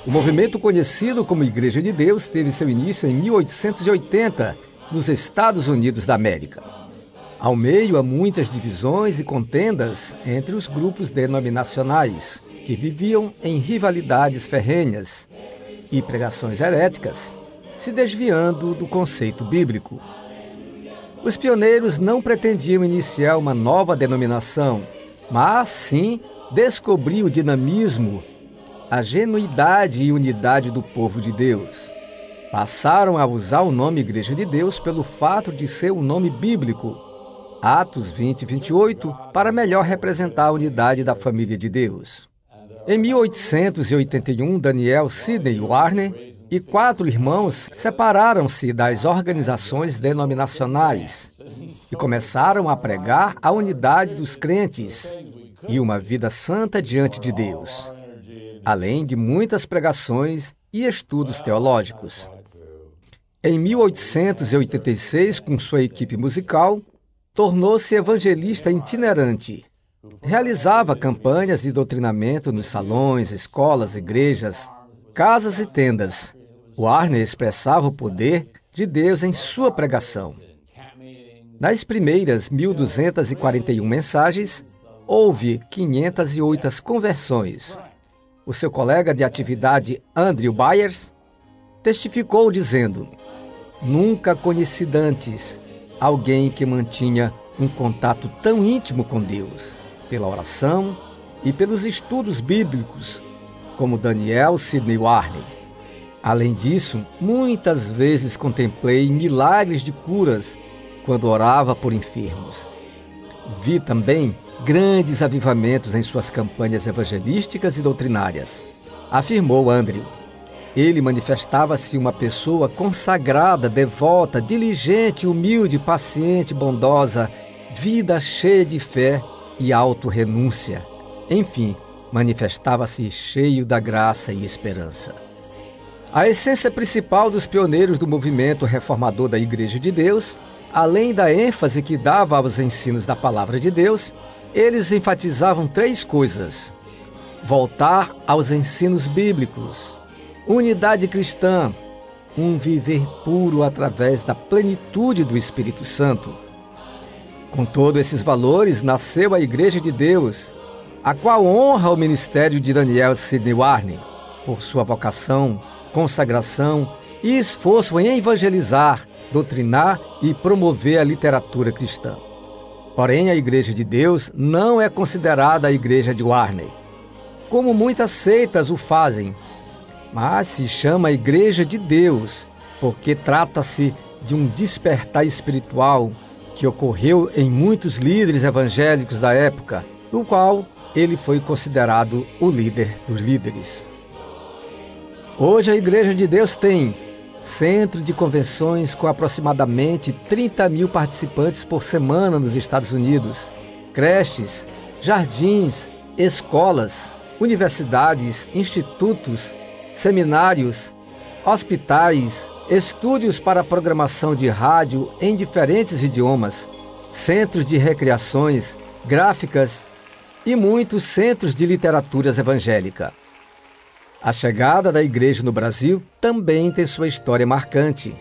O movimento conhecido como Igreja de Deus teve seu início em 1880, nos Estados Unidos da América. Ao meio há muitas divisões e contendas entre os grupos denominacionais, que viviam em rivalidades ferrenhas e pregações heréticas, se desviando do conceito bíblico. Os pioneiros não pretendiam iniciar uma nova denominação, mas sim descobrir o dinamismo, a genuidade e unidade do povo de Deus. Passaram a usar o nome Igreja de Deus pelo fato de ser um nome bíblico, Atos 20 e 28, para melhor representar a unidade da família de Deus. Em 1881, Daniel Sidney Warner e 4 irmãos separaram-se das organizações denominacionais e começaram a pregar a unidade dos crentes e uma vida santa diante de Deus, além de muitas pregações e estudos teológicos. Em 1886, com sua equipe musical, tornou-se evangelista itinerante. Realizava campanhas de doutrinamento nos salões, escolas, igrejas, casas e tendas. Warner expressava o poder de Deus em sua pregação. Nas primeiras 1.241 mensagens, houve 508 conversões. O seu colega de atividade, Andrew Byers, testificou dizendo: "Nunca conheci antes alguém que mantinha um contato tão íntimo com Deus, pela oração e pelos estudos bíblicos, como Daniel Sidney Warner. Além disso, muitas vezes contemplei milagres de curas quando orava por enfermos. Vi também grandes avivamentos em suas campanhas evangelísticas e doutrinárias", afirmou Andrew. Ele manifestava-se uma pessoa consagrada, devota, diligente, humilde, paciente, bondosa, vida cheia de fé e autorrenúncia. Enfim, manifestava-se cheio da graça e esperança. A essência principal dos pioneiros do movimento reformador da Igreja de Deus, além da ênfase que dava aos ensinos da Palavra de Deus, eles enfatizavam 3 coisas: voltar aos ensinos bíblicos, unidade cristã, um viver puro através da plenitude do Espírito Santo. Com todos esses valores, nasceu a Igreja de Deus, a qual honra o ministério de Daniel Sidney Warner, por sua vocação, consagração e esforço em evangelizar, doutrinar e promover a literatura cristã. Porém, a Igreja de Deus não é considerada a Igreja de Warner, como muitas seitas o fazem, mas se chama Igreja de Deus, porque trata-se de um despertar espiritual que ocorreu em muitos líderes evangélicos da época, no qual ele foi considerado o líder dos líderes. Hoje a Igreja de Deus tem centro de convenções com aproximadamente 30 mil participantes por semana nos Estados Unidos, creches, jardins, escolas, universidades, institutos, seminários, hospitais, estúdios para programação de rádio em diferentes idiomas, centros de recreações, gráficas e muitos centros de literaturas evangélica. A chegada da igreja no Brasil também tem sua história marcante,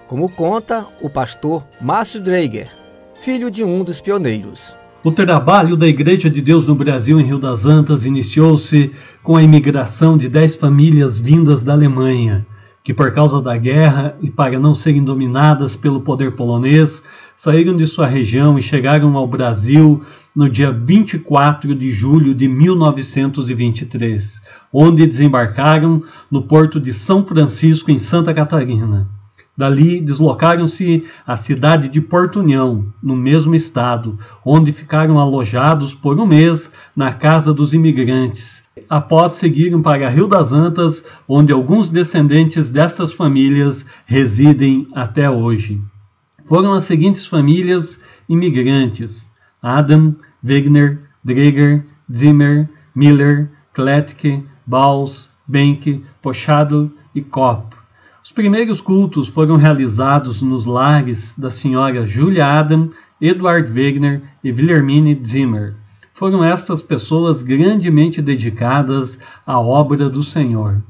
como conta o pastor Márcio Dreger, filho de um dos pioneiros. O trabalho da Igreja de Deus no Brasil em Rio das Antas iniciou-se com a imigração de 10 famílias vindas da Alemanha, que por causa da guerra e para não serem dominadas pelo poder polonês, saíram de sua região e chegaram ao Brasil no dia 24 de julho de 1923, onde desembarcaram no porto de São Francisco, em Santa Catarina. Dali, deslocaram-se à cidade de Porto União, no mesmo estado, onde ficaram alojados por um mês na casa dos imigrantes. Após seguiram para Rio das Antas, onde alguns descendentes dessas famílias residem até hoje. Foram as seguintes famílias imigrantes: Adam, Wegner, Dreger, Zimmer, Miller, Kletke, Baus, Benck, Pochado e Kopp. Os primeiros cultos foram realizados nos lares da senhora Julia Adam, Eduard Wegner e Wilhelmine Zimmer. Foram estas pessoas grandemente dedicadas à obra do Senhor.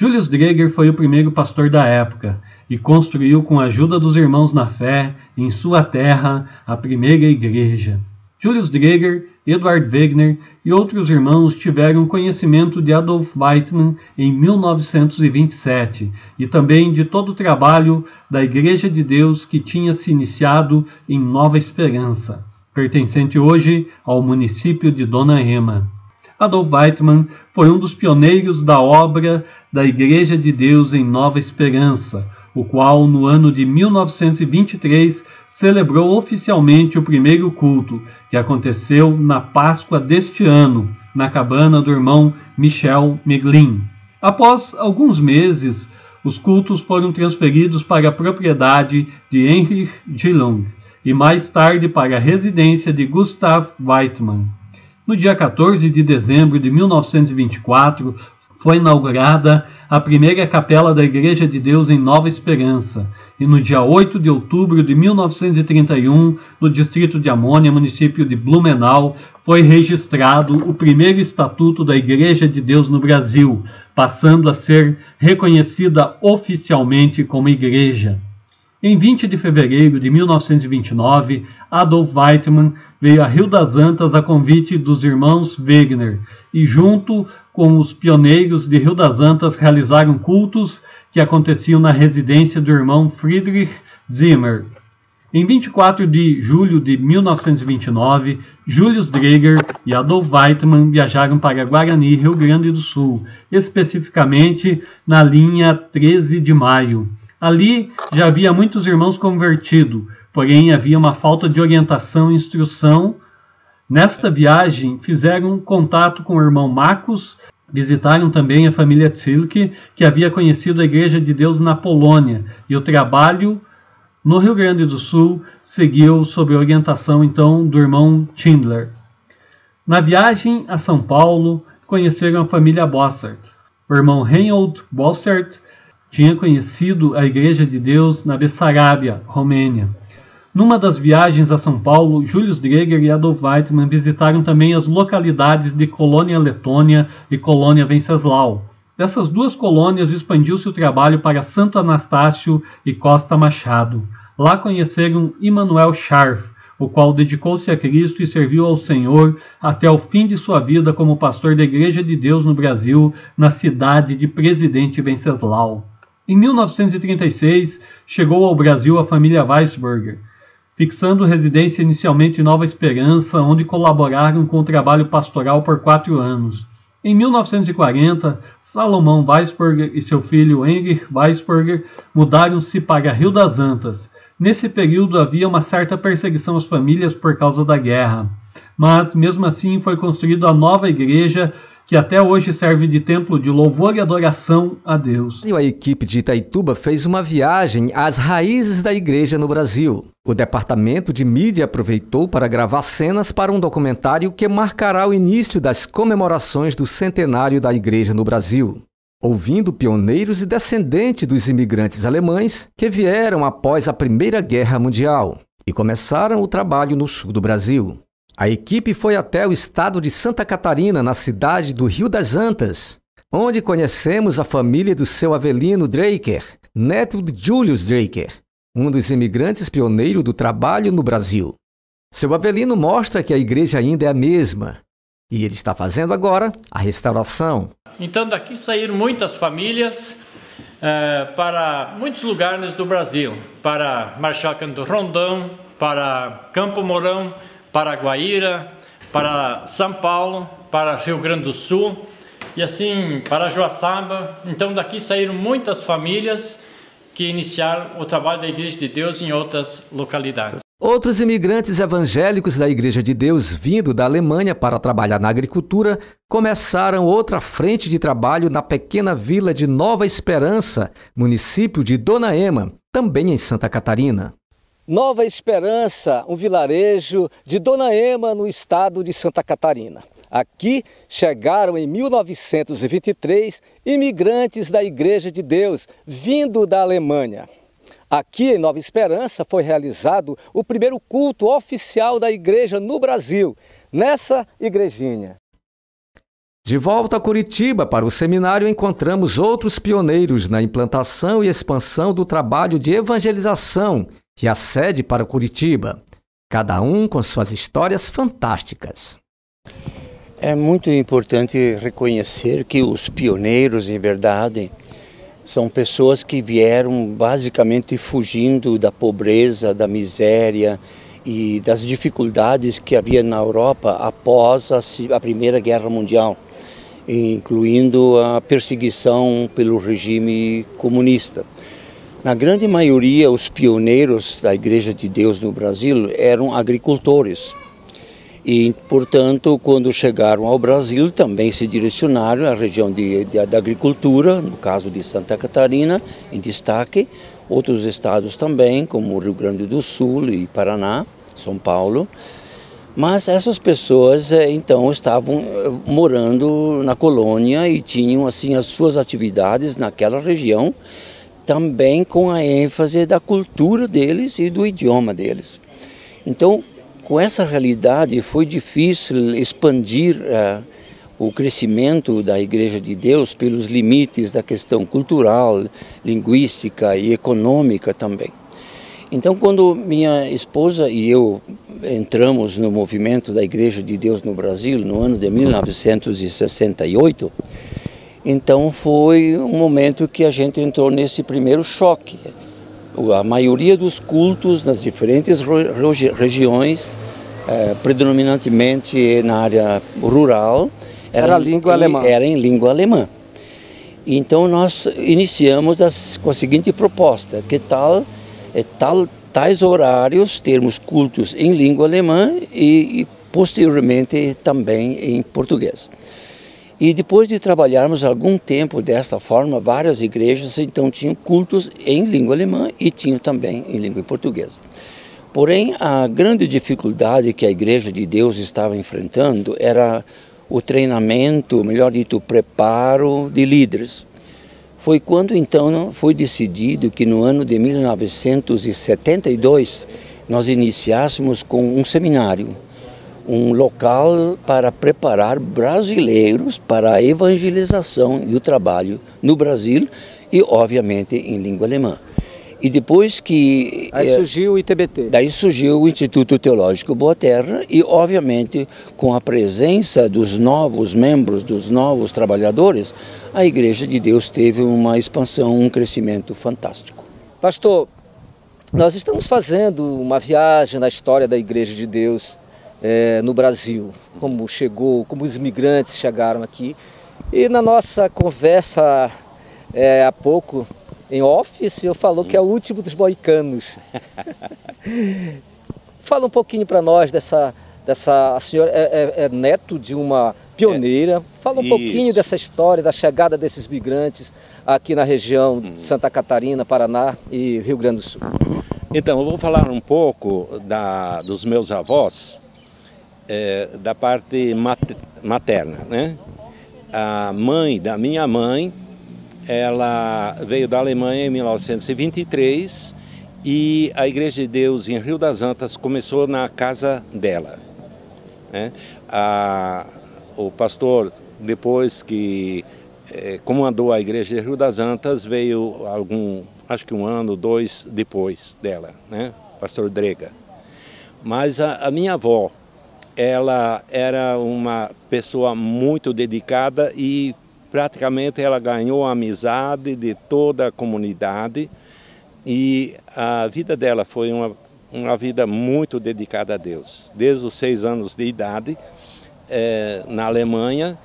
Julius Dreger foi o primeiro pastor da época e construiu, com a ajuda dos irmãos na fé, em sua terra, a primeira igreja. Julius Dreger, Eduard Wegener e outros irmãos tiveram conhecimento de Adolf Weizmann em 1927 e também de todo o trabalho da Igreja de Deus que tinha se iniciado em Nova Esperança, pertencente hoje ao município de Dona Ema. Adolf Weizmann foi um dos pioneiros da obra da Igreja de Deus em Nova Esperança, o qual, no ano de 1923, celebrou oficialmente o primeiro culto, que aconteceu na Páscoa deste ano, na cabana do irmão Michel Meglin. Após alguns meses, os cultos foram transferidos para a propriedade de Heinrich Gillung e mais tarde para a residência de Gustav Weizmann. No dia 14 de dezembro de 1924, foi inaugurada a primeira capela da Igreja de Deus em Nova Esperança, e no dia 8 de outubro de 1931, no distrito de Amônia, município de Blumenau, foi registrado o primeiro estatuto da Igreja de Deus no Brasil, passando a ser reconhecida oficialmente como igreja. Em 20 de fevereiro de 1929, Adolf Weizmann veio a Rio das Antas a convite dos irmãos Wegener e, junto com os pioneiros de Rio das Antas, realizaram cultos que aconteciam na residência do irmão Friedrich Zimmer. Em 24 de julho de 1929, Julius Dreger e Adolf Weizmann viajaram para Guarani, Rio Grande do Sul, especificamente na linha 13 de Maio. Ali já havia muitos irmãos convertidos, porém havia uma falta de orientação e instrução. Nesta viagem, fizeram contato com o irmão Marcos, visitaram também a família Zilke, que havia conhecido a Igreja de Deus na Polônia, e o trabalho no Rio Grande do Sul seguiu sob a orientação então do irmão Schindler. Na viagem a São Paulo, conheceram a família Bossert. O irmão Reinhold Bossert tinha conhecido a Igreja de Deus na Bessarabia, Romênia. Numa das viagens a São Paulo, Julius Dreger e Adolf Weizmann visitaram também as localidades de Colônia Letônia e Colônia Venceslau. Dessas duas colônias expandiu-se o trabalho para Santo Anastácio e Costa Machado. Lá conheceram Immanuel Scharf, o qual dedicou-se a Cristo e serviu ao Senhor até o fim de sua vida como pastor da Igreja de Deus no Brasil, na cidade de Presidente Venceslau. Em 1936, chegou ao Brasil a família Weisberger, fixando residência inicialmente em Nova Esperança, onde colaboraram com o trabalho pastoral por 4 anos. Em 1940, Salomão Weisberger e seu filho Heinrich Weisberger mudaram-se para Rio das Antas. Nesse período havia uma certa perseguição às famílias por causa da guerra, mas mesmo assim foi construída a nova igreja, que até hoje serve de templo de louvor e adoração a Deus. E a equipe de Itaituba fez uma viagem às raízes da igreja no Brasil. O departamento de mídia aproveitou para gravar cenas para um documentário que marcará o início das comemorações do centenário da igreja no Brasil, ouvindo pioneiros e descendentes dos imigrantes alemães que vieram após a Primeira Guerra Mundial e começaram o trabalho no sul do Brasil. A equipe foi até o estado de Santa Catarina, na cidade do Rio das Antas, onde conhecemos a família do seu Avelino Dreger, neto de Julius Dreger, um dos imigrantes pioneiros do trabalho no Brasil. Seu Avelino mostra que a igreja ainda é a mesma, e ele está fazendo agora a restauração. Então daqui saíram muitas famílias para muitos lugares do Brasil, para Marechal Cândido Rondon, para Campo Mourão, para Guaíra, para São Paulo, para Rio Grande do Sul e assim para Joaçaba. Então daqui saíram muitas famílias que iniciaram o trabalho da Igreja de Deus em outras localidades. Outros imigrantes evangélicos da Igreja de Deus vindo da Alemanha para trabalhar na agricultura começaram outra frente de trabalho na pequena vila de Nova Esperança, município de Dona Ema, também em Santa Catarina. Nova Esperança, um vilarejo de Dona Ema, no estado de Santa Catarina. Aqui chegaram em 1923 imigrantes da Igreja de Deus, vindo da Alemanha. Aqui em Nova Esperança foi realizado o primeiro culto oficial da igreja no Brasil, nessa igrejinha. De volta a Curitiba, para o seminário, encontramos outros pioneiros na implantação e expansão do trabalho de evangelização que a sede para Curitiba, cada um com suas histórias fantásticas. É muito importante reconhecer que os pioneiros, em verdade, são pessoas que vieram basicamente fugindo da pobreza, da miséria e das dificuldades que havia na Europa após a Primeira Guerra Mundial, incluindo a perseguição pelo regime comunista. Na grande maioria, os pioneiros da Igreja de Deus no Brasil eram agricultores. E, portanto, quando chegaram ao Brasil, também se direcionaram à região da agricultura, no caso de Santa Catarina, em destaque, outros estados também, como o Rio Grande do Sul e Paraná, São Paulo. Mas essas pessoas, então, estavam morando na colônia e tinham, assim, as suas atividades naquela região, também com a ênfase da cultura deles e do idioma deles. Então, com essa realidade, foi difícil expandir o crescimento da Igreja de Deus pelos limites da questão cultural, linguística e econômica também. Então, quando minha esposa e eu entramos no movimento da Igreja de Deus no Brasil, no ano de 1968, então foi um momento que a gente entrou nesse primeiro choque. A maioria dos cultos nas diferentes regiões, predominantemente na área rural, era língua alemã. Era em língua alemã. Então nós iniciamos com a seguinte proposta: que tais horários termos cultos em língua alemã e posteriormente também em português. E depois de trabalharmos algum tempo desta forma, várias igrejas então tinham cultos em língua alemã e tinham também em língua portuguesa. Porém, a grande dificuldade que a Igreja de Deus estava enfrentando era o treinamento, melhor dito, o preparo de líderes. Foi quando então foi decidido que no ano de 1972 nós iniciássemos com um seminário, um local para preparar brasileiros para a evangelização e o trabalho no Brasil e, obviamente, em língua alemã. E depois que... Aí surgiu o ITBT. Daí surgiu o Instituto Teológico Boa Terra e, obviamente, com a presença dos novos membros, dos novos trabalhadores, a Igreja de Deus teve uma expansão, um crescimento fantástico. Pastor, nós estamos fazendo uma viagem na história da Igreja de Deus no Brasil, como chegou, como os imigrantes chegaram aqui. E na nossa conversa há pouco, em off, o senhor falou que é o último dos moicanos. Fala um pouquinho para nós dessa... A senhora é neto de uma pioneira. Fala um pouquinho dessa história, da chegada desses migrantes aqui na região de Santa Catarina, Paraná e Rio Grande do Sul. Então, eu vou falar um pouco dos meus avós, da parte materna, né? A mãe da minha mãe, ela veio da Alemanha em 1923 e a Igreja de Deus em Rio das Antas começou na casa dela, né? O pastor, depois que comandou a Igreja de Rio das Antas, veio acho que um ano, 2 depois dela, né? Pastor Drega. Mas a minha avó, ela era uma pessoa muito dedicada e praticamente ela ganhou a amizade de toda a comunidade e a vida dela foi uma vida muito dedicada a Deus. Desde os 6 anos de idade, na Alemanha,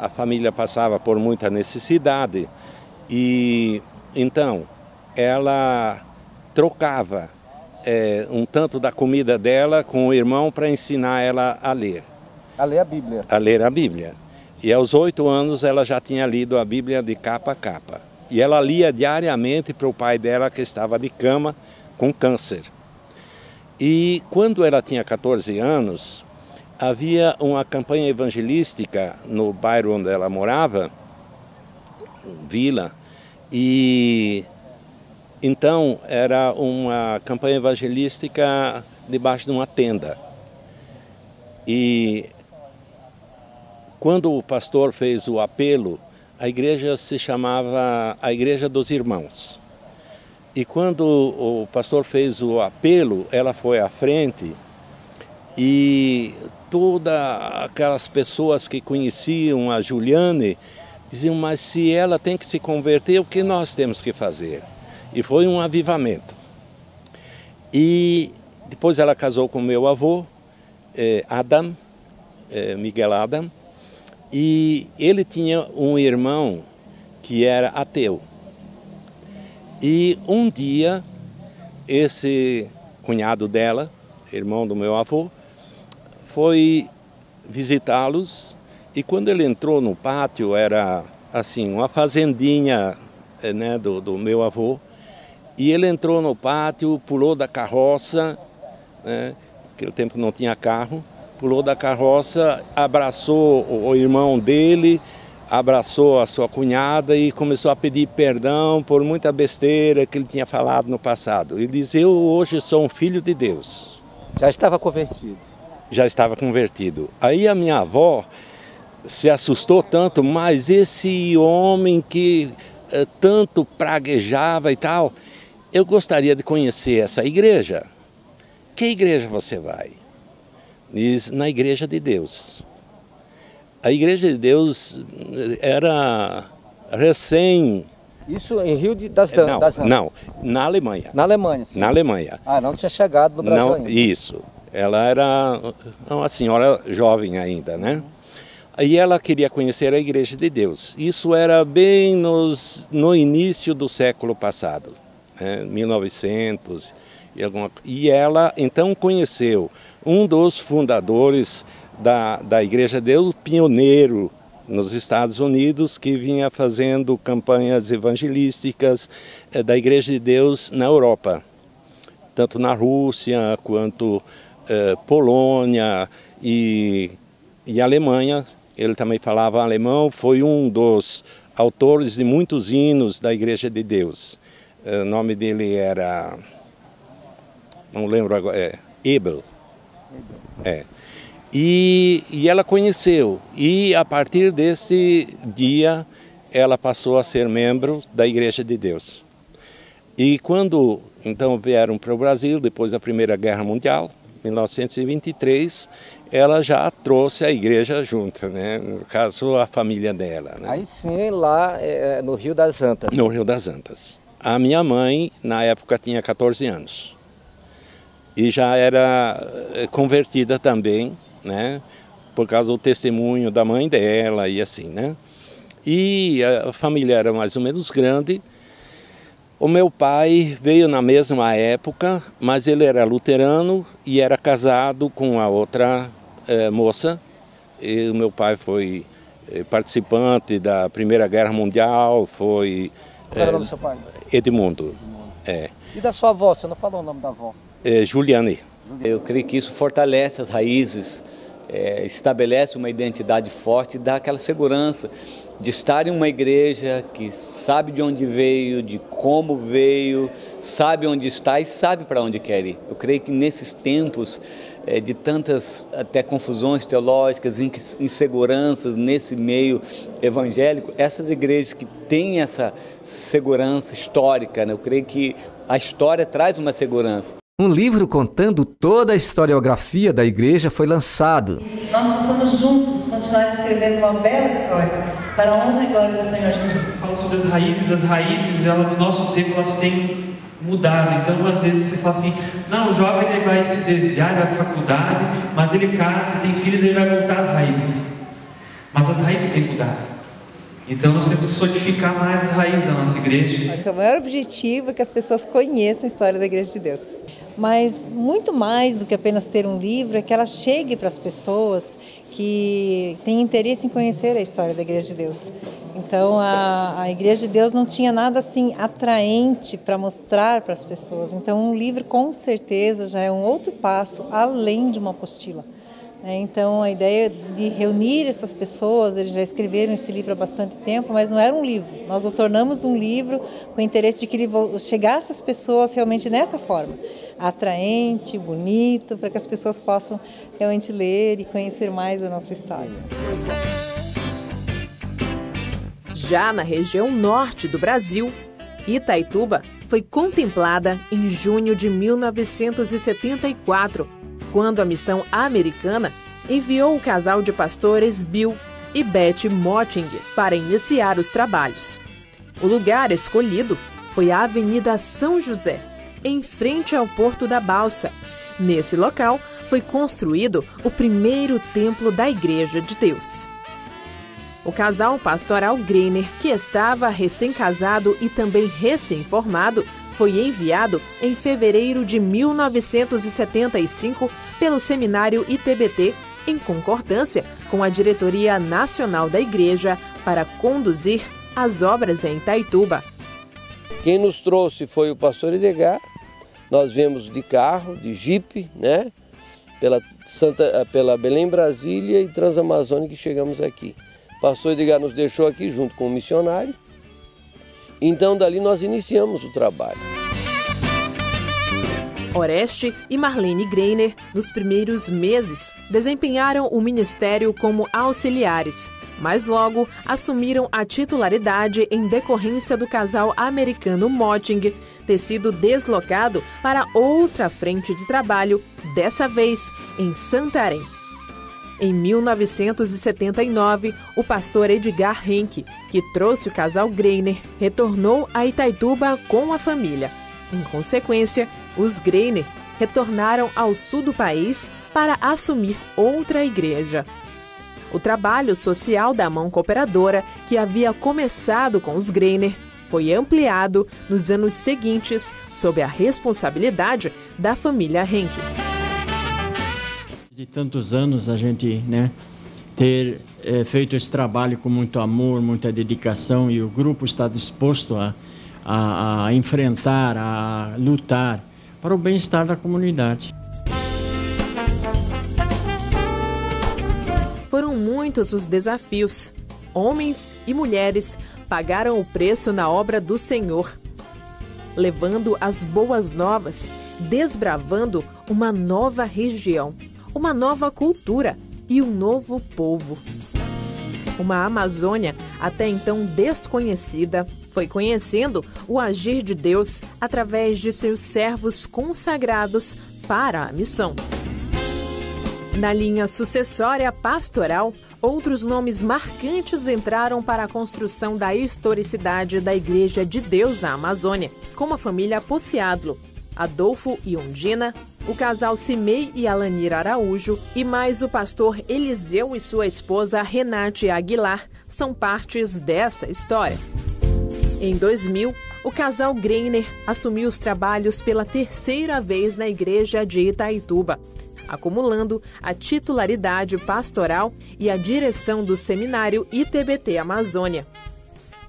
a família passava por muita necessidade e então ela trocava um tanto da comida dela com o irmão para ensinar ela a ler. A ler a Bíblia. A ler a Bíblia. E aos 8 anos ela já tinha lido a Bíblia de capa a capa. E ela lia diariamente para o pai dela que estava de cama com câncer. E quando ela tinha 14 anos, havia uma campanha evangelística no bairro onde ela morava, Vila, e então era uma campanha evangelística debaixo de uma tenda. E Quando o pastor fez o apelo, a igreja se chamava a Igreja dos Irmãos. E quando o pastor fez o apelo, ela foi à frente e todas aquelas pessoas que conheciam a Juliane diziam, mas se ela tem que se converter, o que nós temos que fazer? E foi um avivamento. E depois ela casou com meu avô, Adam, Miguel Adam, e ele tinha um irmão que era ateu. E um dia, esse cunhado dela, irmão do meu avô, foi visitá-los, e quando ele entrou no pátio, era assim, uma fazendinha, né, do meu avô, e ele entrou no pátio, pulou da carroça, né, naquele tempo não tinha carro, pulou da carroça, abraçou o irmão dele, abraçou a sua cunhada e começou a pedir perdão por muita besteira que ele tinha falado no passado. Ele diz, eu hoje sou um filho de Deus. Já estava convertido. Já estava convertido. Aí a minha avó se assustou tanto, mas esse homem que tanto praguejava e tal, eu gostaria de conhecer essa igreja. Que igreja você vai? Diz, na Igreja de Deus. A Igreja de Deus era recém... Isso em Rio das Antas? Não, na Alemanha. Na Alemanha, sim. Na Alemanha. Ah, não tinha chegado no Brasil ainda. Isso. Ela era uma senhora jovem ainda, né? E ela queria conhecer a Igreja de Deus. Isso era bem no início do século passado, né? 1900 e ela então conheceu um dos fundadores da Igreja de Deus, pioneiro nos Estados Unidos, que vinha fazendo campanhas evangelísticas da Igreja de Deus na Europa, tanto na Rússia quanto Polônia e Alemanha. Ele também falava alemão, foi um dos autores de muitos hinos da Igreja de Deus. O nome dele era, não lembro agora, Ebel. E ela conheceu, e a partir desse dia ela passou a ser membro da Igreja de Deus. E quando então vieram para o Brasil, depois da Primeira Guerra Mundial, 1923, ela já trouxe a igreja junto, né? No caso, a família dela. Né? Aí sim, lá no Rio das Antas. No Rio das Antas. A minha mãe, na época, tinha 14 anos. E já era convertida também, né? Por causa do testemunho da mãe dela e assim, né? E a família era mais ou menos grande. O meu pai veio na mesma época, mas ele era luterano e era casado com a outra moça. E o meu pai foi participante da Primeira Guerra Mundial, foi... Qual era o nome do seu pai? Edmundo. E da sua avó? Você não falou o nome da avó? Juliane. Eu creio que isso fortalece as raízes, estabelece uma identidade forte e dá aquela segurança de estar em uma igreja que sabe de onde veio, de como veio, sabe onde está e sabe para onde quer ir. Eu creio que nesses tempos de tantas até confusões teológicas, inseguranças nesse meio evangélico, essas igrejas que têm essa segurança histórica, né? Eu creio que a história traz uma segurança. Um livro contando toda a historiografia da igreja foi lançado. Nós possamos juntos continuar escrevendo uma bela história para a honra e glória do Senhor Jesus. Você fala sobre as raízes do nosso tempo, elas têm mudado. Então, às vezes você fala assim, não, o jovem ele vai se desviar, ele vai para a faculdade, mas ele casa, ele tem filhos, ele vai voltar às raízes. Mas as raízes têm mudado. Então nós temos que solidificar mais as raízes da nossa igreja. Então o maior objetivo é que as pessoas conheçam a história da Igreja de Deus. Mas muito mais do que apenas ter um livro, é que ela chegue para as pessoas que têm interesse em conhecer a história da Igreja de Deus. Então a Igreja de Deus não tinha nada assim atraente para mostrar para as pessoas. Então um livro com certeza já é um outro passo além de uma apostila. Então a ideia de reunir essas pessoas, eles já escreveram esse livro há bastante tempo, mas não era um livro. Nós o tornamos um livro com o interesse de que ele chegasse às pessoas realmente nessa forma, atraente, bonito, para que as pessoas possam realmente ler e conhecer mais a nossa história. Já na região norte do Brasil, Itaituba foi contemplada em junho de 1974, quando a missão americana enviou o casal de pastores Bill e Betty Motting para iniciar os trabalhos. O lugar escolhido foi a Avenida São José, em frente ao Porto da Balsa. Nesse local foi construído o primeiro templo da Igreja de Deus. O casal pastoral Greiner, que estava recém-casado e também recém-formado, foi enviado em fevereiro de 1975 pelo seminário ITBT, em concordância com a diretoria nacional da igreja, para conduzir as obras em Itaituba. Quem nos trouxe foi o pastor Edgar. Nós viemos de carro, de jipe, né? Pela Belém Brasília e Transamazônica, que chegamos aqui. O pastor Edgar nos deixou aqui junto com o missionário. Então dali nós iniciamos o trabalho. Oreste e Marlene Greiner, nos primeiros meses, desempenharam o ministério como auxiliares, mas logo assumiram a titularidade em decorrência do casal americano Motting ter sido deslocado para outra frente de trabalho, dessa vez em Santarém. Em 1979, o pastor Edgar Henke, que trouxe o casal Greiner, retornou a Itaituba com a família. Em consequência, os Greiner retornaram ao sul do país para assumir outra igreja. O trabalho social da mão cooperadora, que havia começado com os Greiner, foi ampliado nos anos seguintes sob a responsabilidade da família Henke. De tantos anos a gente ter feito esse trabalho com muito amor, muita dedicação, e o grupo está disposto a enfrentar, a lutar para o bem-estar da comunidade. Foram muitos os desafios. Homens e mulheres pagaram o preço na obra do Senhor, levando as boas novas, desbravando uma nova região, uma nova cultura e um novo povo. Uma Amazônia até então desconhecida foi conhecendo o agir de Deus através de seus servos consagrados para a missão. Na linha sucessória pastoral, outros nomes marcantes entraram para a construção da historicidade da Igreja de Deus na Amazônia, como a família Pociadlo, Adolfo e Ondina, o casal Cimei e Alanir Araújo e mais o pastor Eliseu e sua esposa Renate Aguilar são partes dessa história. Em 2000, o casal Greiner assumiu os trabalhos pela terceira vez na igreja de Itaituba, acumulando a titularidade pastoral e a direção do seminário ITBT Amazônia.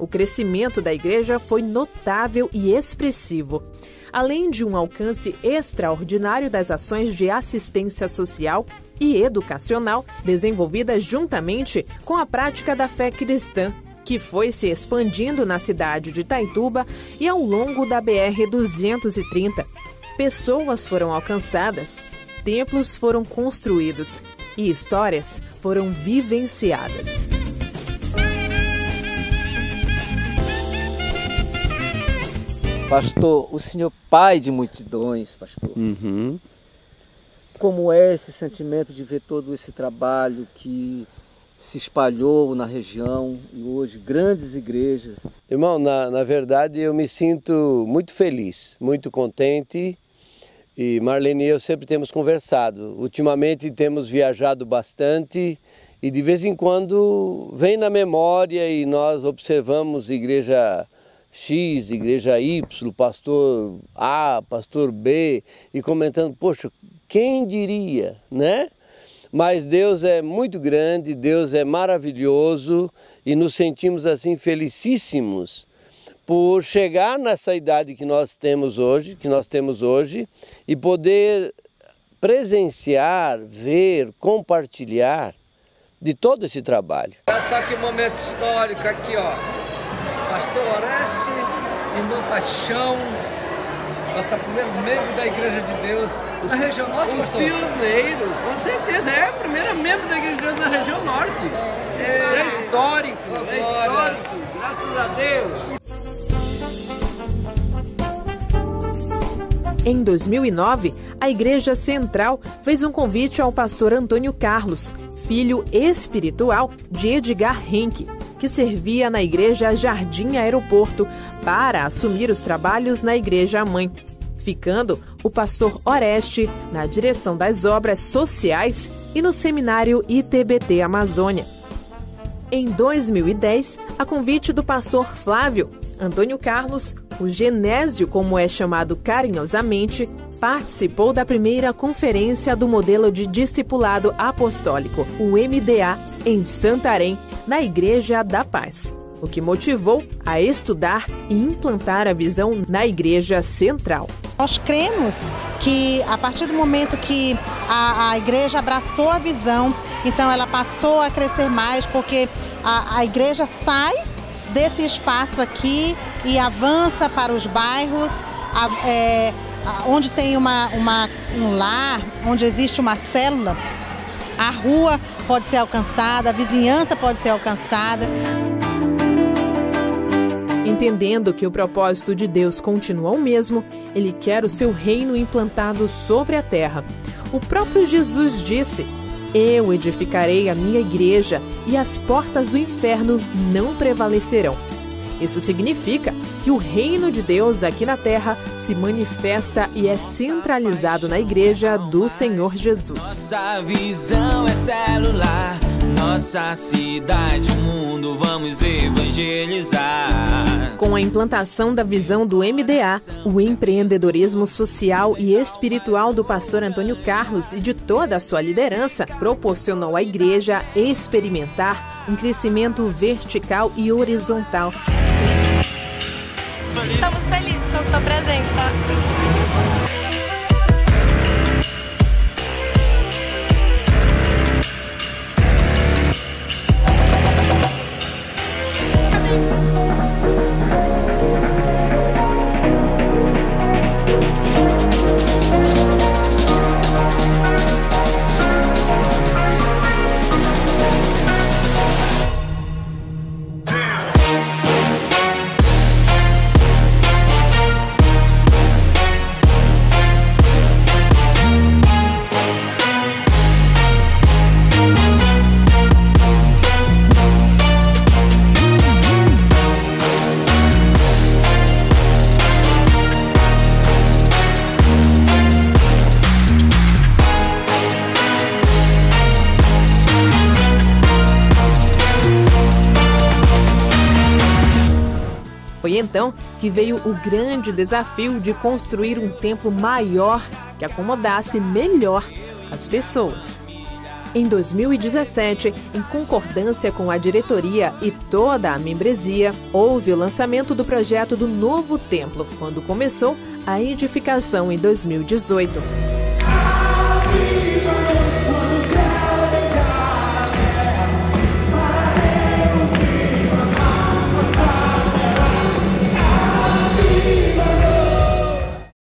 O crescimento da igreja foi notável e expressivo. Além de um alcance extraordinário das ações de assistência social e educacional desenvolvidas juntamente com a prática da fé cristã, que foi se expandindo na cidade de Itaituba e ao longo da BR-230. Pessoas foram alcançadas, templos foram construídos e histórias foram vivenciadas. Pastor, o senhor pai de multidões, pastor. Como é esse sentimento de ver todo esse trabalho que se espalhou na região e hoje grandes igrejas? Irmão, na verdade eu me sinto muito feliz, muito contente, e Marlene e eu sempre temos conversado. Ultimamente temos viajado bastante e de vez em quando vem na memória e nós observamos igreja X, igreja Y, pastor A, pastor B, e comentando, poxa, quem diria, né? Mas Deus é muito grande, Deus é maravilhoso e nos sentimos assim felicíssimos por chegar nessa idade que nós temos hoje e poder presenciar, ver, compartilhar de todo esse trabalho. Olha só que momento histórico aqui, ó. Pastor Oreste, irmã Paixão, nossa primeira membro da Igreja de Deus na região norte, pastor? Os pioneiros, com certeza, é a primeira membro da Igreja de Deus na região norte. É histórico, graças a Deus. Em 2009, a Igreja Central fez um convite ao pastor Antônio Carlos, filho espiritual de Edgar Henke, que servia na Igreja Jardim Aeroporto, para assumir os trabalhos na Igreja Mãe, ficando o pastor Oreste na direção das obras sociais e no Seminário ITBT Amazônia. Em 2010, a convite do pastor Flávio, Antônio Carlos, o Genésio, como é chamado carinhosamente, participou da primeira conferência do modelo de discipulado apostólico, o MDA, em Santarém, na Igreja da Paz, o que motivou a estudar e implantar a visão na Igreja Central. Nós cremos que a partir do momento que a igreja abraçou a visão, então ela passou a crescer mais, porque a igreja sai desse espaço aqui e avança para os bairros, onde tem um lar, onde existe uma célula, a rua pode ser alcançada, a vizinhança pode ser alcançada. Entendendo que o propósito de Deus continua o mesmo, Ele quer o seu reino implantado sobre a terra. O próprio Jesus disse: "Eu edificarei a minha igreja e as portas do inferno não prevalecerão." Isso significa que o reino de Deus aqui na terra se manifesta e é centralizado na igreja do Senhor Jesus. Nossa visão é celular, nossa cidade, o mundo, vamos evangelizar. Com a implantação da visão do MDA, o empreendedorismo social e espiritual do pastor Antônio Carlos e de toda a sua liderança proporcionou à igreja experimentar um crescimento vertical e horizontal. Estamos felizes com sua presença. Foi então que veio o grande desafio de construir um templo maior que acomodasse melhor as pessoas. Em 2017, em concordância com a diretoria e toda a membresia, houve o lançamento do projeto do novo templo, quando começou a edificação em 2018.